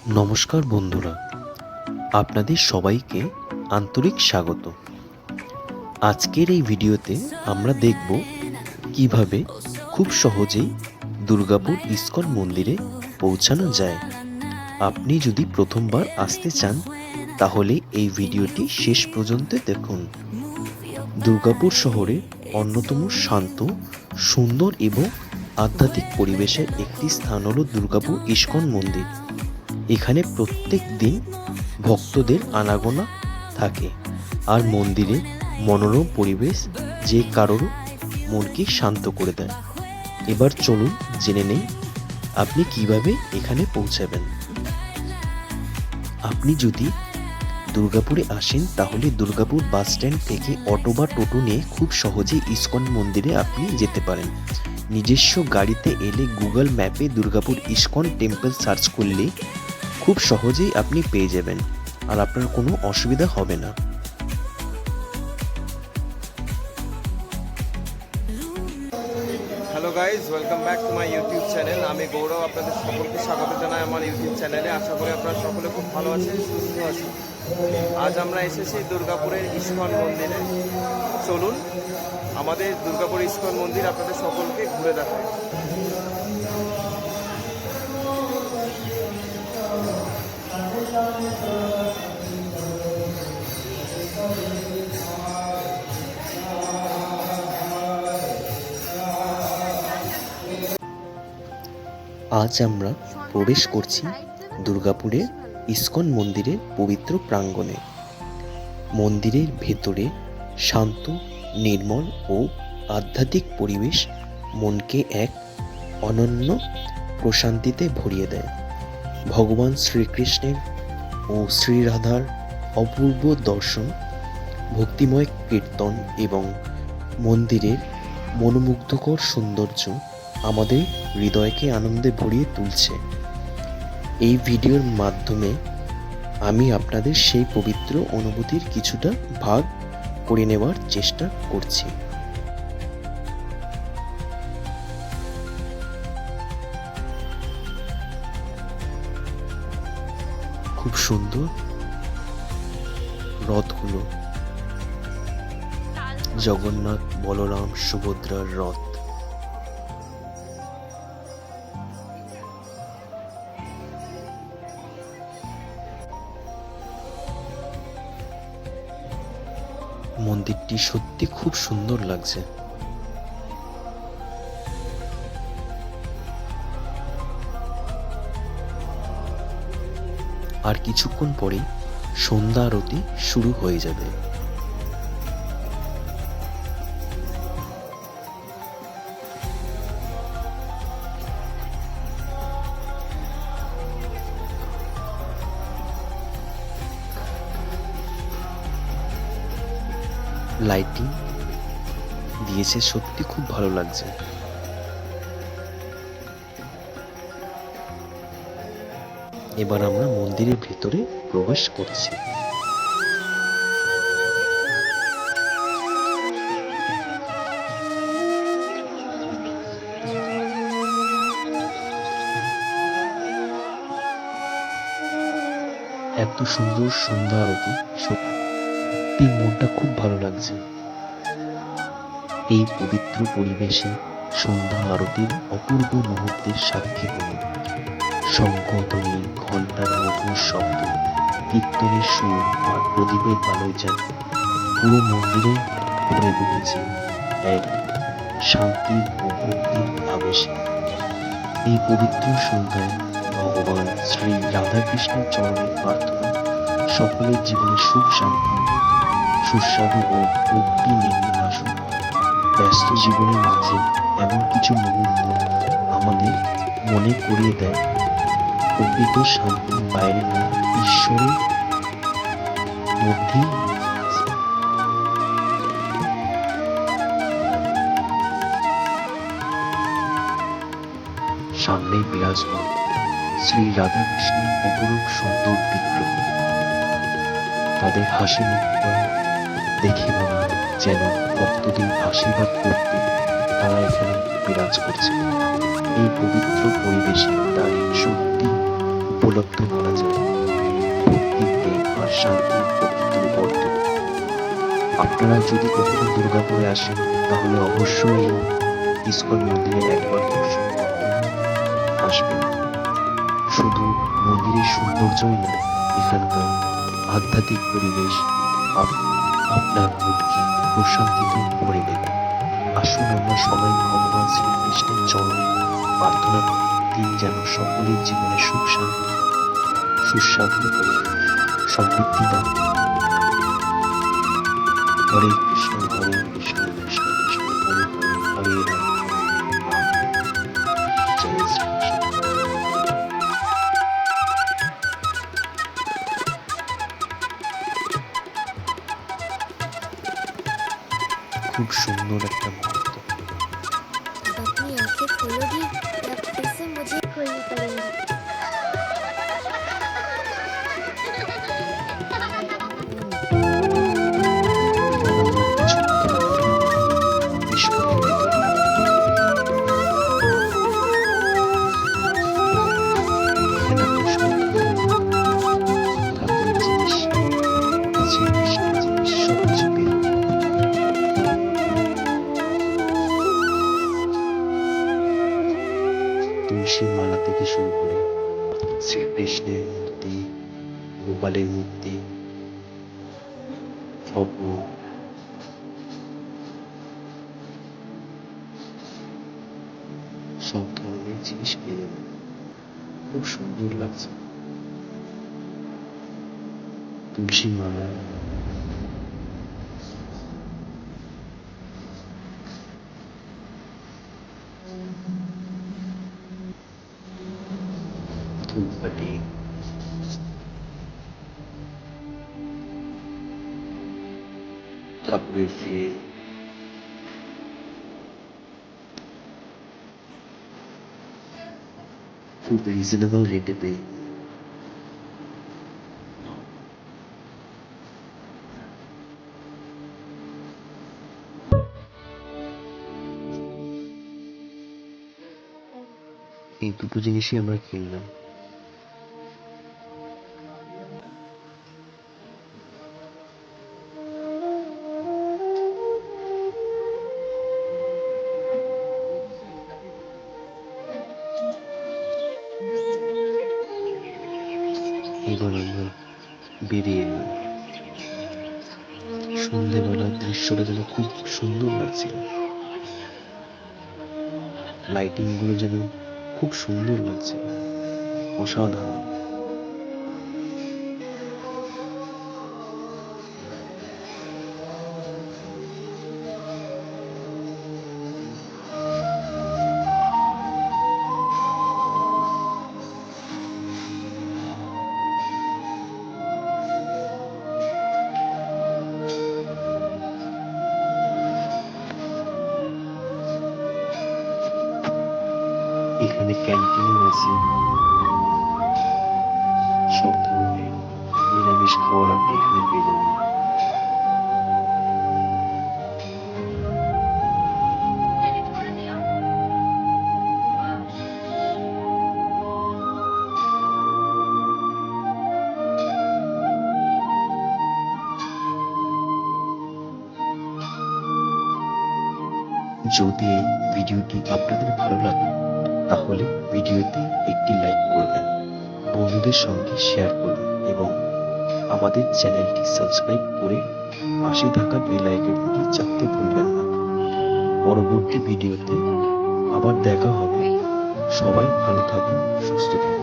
নমস্কার বন্ধুরা, আপনাদের সবাইকে আন্তরিক স্বাগত। আজকের এই ভিডিওতে আমরা দেখব কিভাবে খুব সহজেই দুর্গাপুর ইস্কন মন্দিরে পৌঁছানো যায়। আপনি যদি প্রথমবার আসতে চান তাহলে এই ভিডিওটি শেষ পর্যন্ত দেখুন। দুর্গাপুর শহরে অন্যতম শান্ত, সুন্দর এবং আধ্যাত্মিক পরিবেশের একটি স্থান হলো দুর্গাপুর ইস্কন মন্দির। এখানে প্রত্যেক দিন ভক্তদের আনাগোনা থাকে, আর মন্দিরে মনোরম পরিবেশ যে কারোর মনকে শান্ত করে দেয়। এবার চলুন জেনে নেই আপনি কিভাবে এখানে পৌঁছাবেন। আপনি যদি দুর্গাপুরে আসেন তাহলে দুর্গাপুর বাস স্ট্যান্ড থেকে অটো বা টোটো নিয়ে খুব সহজেই ইস্কন মন্দিরে আপনি যেতে পারেন। নিজস্ব গাড়িতে এলে গুগল ম্যাপে দুর্গাপুর ইস্কন টেম্পল সার্চ করলে খুব সহজেই আপনি পেয়ে যাবেন, আর আপনার কোনো অসুবিধা হবে না। Hello guys, welcome back to my YouTube channel. আমি গৌরব, আপনাদের সকলকে স্বাগত জানাই আমার ইউটিউব চ্যানেলে। আশা করি আপনারা সকলে খুব ভালো আছেন, সুস্থ আছেন। আজ আমরা এসেছি দুর্গাপুরের ইস্কন মন্দিরে। চলুন আমাদের দুর্গাপুর ইস্কন মন্দির আপনাদের সকলকে ঘুরে দেখায়। আজ আমরা প্রবেশ করছি দুর্গাপুরের ইস্কন মন্দিরের পবিত্র প্রাঙ্গণে। মন্দিরের ভেতরে শান্ত, নির্মল ও আধ্যাত্মিক পরিবেশ মনকে এক অনন্য প্রশান্তিতে ভরিয়ে দেয়। ভগবান শ্রীকৃষ্ণের ও শ্রীরাধার অপূর্ব দর্শন, ভক্তিময় কীর্তন এবং মন্দিরের মনোমুগ্ধকর সৌন্দর্য আমাদের হৃদয়কে আনন্দে ভরিয়ে তুলছে। এই ভিডিওর মাধ্যমে আমি আপনাদের সেই পবিত্র অনুভূতির কিছুটা ভাগ করে নেওয়ার চেষ্টা করছি। খুব সুন্দর রথগুলো, জগন্নাথ, বলরাম, সুভদ্রার রথ। মন্দিরটি সত্যি খুব সুন্দর লাগছে। আর কিছুক্ষণ পরেই সন্ধ্যা আরতি শুরু হয়ে যাবে। লাইটিং দিয়েছে, সত্যি খুব ভালো লাগছে। এবার আমরা মন্দিরের ভেতরে প্রবেশ করছি। এত সুন্দর সন্ধ্যা আরতি, সত্যি মনটা খুব ভালো লাগছে। এই পবিত্র পরিবেশে সন্ধ্যা আরতির অপূর্ব মুহূর্তের সাক্ষী হল। শঙ্খধ্বনি, ঘণ্টার মধুর শব্দ, কীর্তনের সুর আর প্রদীপের আলোয় যেন পুরো মন্দিরে ভরে উঠেছে এক শান্তি ও ভক্তির আবেশে। এই পবিত্র সন্ধ্যায় ভগবান শ্রী রাধাকৃষ্ণের চরণে প্রার্থনা সকলের জীবনে সুখ, শান্তি, সুস্বাদু ও মুক্তি নিয়ে আসুন। ব্যস্ত জীবনের মাঝে এমন কিছু মুহূর্ত আমাদের মনে করিয়ে দেয় প্রকৃত শান্তি বাইরে নয়, ঈশ্বরের মধ্যেই। সামনে বিরাজমান শ্রী রাধাকৃষ্ণের অপরূপ সুন্দর বিগ্রহ। তাদের হাসি মুখটা দেখে মনে হয় যেন ভক্তদের আশীর্বাদ করতে তারা এখানে বিরাজ করছে। এই পবিত্র পরিবেশে দাঁড়িয়ে সত্যি উপলব্ধ করা যায় ভক্তি, প্রেম আর শান্তির পবিত্র অর্থ। আপনারা যদি কখনো দুর্গাপুরে আসেন তাহলে অবশ্যই এই ইসকন মন্দিরে একবার দর্শন করতে আসবেন। শুধু মন্দিরের সৌন্দর্যই নয়, এখানকার আধ্যাত্মিক পরিবেশ আপনার মনকে প্রশান্তিতে ভরে দেবে। আসুন আমরা সবাই ভগবান শ্রীকৃষ্ণের চরণে প্রার্থনা করি, তিনি যেন সকলের জীবনে সুখ শান্তি সুস্বাদু করে সমৃদ্ধি দান। হরে কৃষ্ণ হরে কৃষ্ণ কৃষ্ণ কৃষ্ণ হরে হরে হরে রাম রাম জয় শ্রীকৃষ্ণ। খুব সুন্দর একটা মুহূর্ত। अब अपनी आंखें खोलोगी या फिर से मुझे खोलनी पड़ेगी? তুলসী মালা থেকে শুরু করে শ্রীকৃষ্ণের মূর্তি, গোপালের মূর্তি, ফটো, সব ধরনের জিনিস পেয়ে যাবেন। খুব সুন্দর লাগছে। তুলসী মালা, ধূপকাঠি, ঠাকুরের ফ্রেম, খুব রিজনেবল রেটে পেয়ে এই দুটো জিনিসই আমরা কিনলাম। এবার আমরা বেরিয়ে এলাম। সন্ধ্যেবেলার দৃশ্যটা যেন খুব সুন্দর লাগছিল, লাইটিং গুলো যেন খুব সুন্দর লাগছে, অসাধারণ। এখানে ক্যান্টিন আছে, সব ধরনের নিরামিষ খাবার আপনি এখানে পেয়ে যাবেন। যদি এই ভিডিওটি আপনাদের ভালো লাগে তাহলে ভিডিওতে একটি লাইক করবেন, বন্ধুদের সঙ্গে শেয়ার করবেন এবং আমাদের চ্যানেলটি সাবস্ক্রাইব করে পাশে থাকা বেল আইকনটি চাপতে ভুলবেন না। পরবর্তী ভিডিওতে আবার দেখা হবে। সবাই ভালো থাকুন, সুস্থ থাকুন।